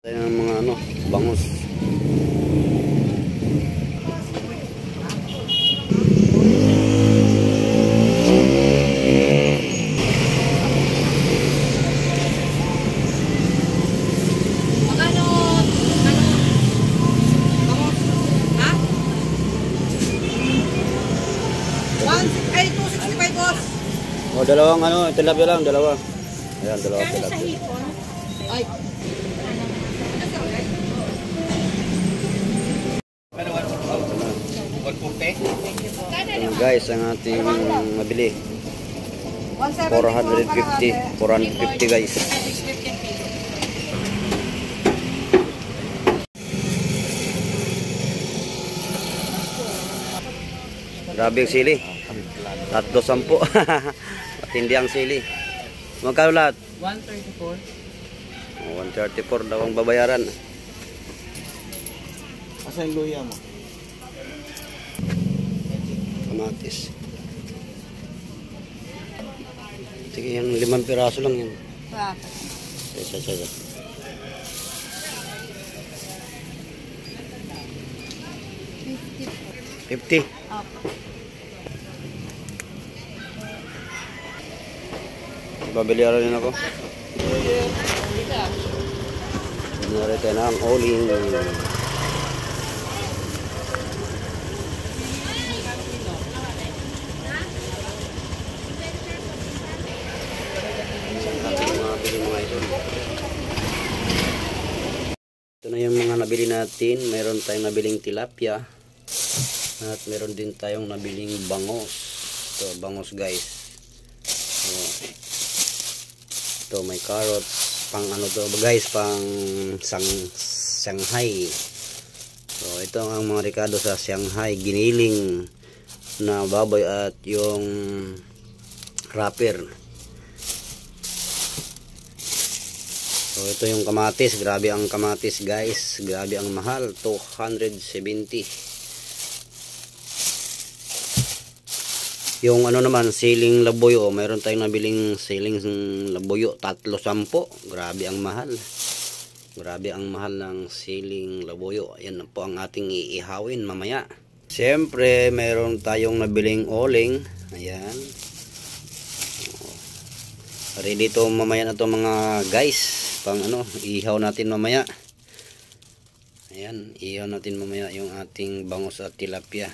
Ayan ang mga bangus. O, dalawang tilapia lang, dalawa. Ayan, dalawa tilapia. Ay. Ayan guys, ang ating mabili. 450 guys. Grabe ang sili. 310. Matindi ang sili. Magkano lahat? 134. 134 daw ang babayaran. Asa yung luya mo? Kamatis. Sige, yung 5 piraso lang yun. Isa. 50. Babilyaran din ako. Narito na ang uling. Ito na yung mga nabili natin. Mayroon tayong nabiling tilapia. At meron din tayong nabiling bangos. Ito, bangos guys. Ito, may carrots. Pang to guys, pang Shanghai. So, ito ang mga rekado sa Shanghai. Giniling na baboy at yung wrapper. So, ito yung kamatis. Grabe ang kamatis guys. Grabe ang mahal. 270. Yung naman, siling labuyo. Mayroon tayong nabiling siling labuyo. 310. Grabe ang mahal. Grabe ang mahal ng siling labuyo. Ayan po ang ating iihawin mamaya. Siyempre, mayroon tayong nabiling oling. Ayan. Ready to mamaya na to mga guys. Pang ihaw natin mamaya. Ayan, ihaw natin mamaya yung ating bangus at tilapia.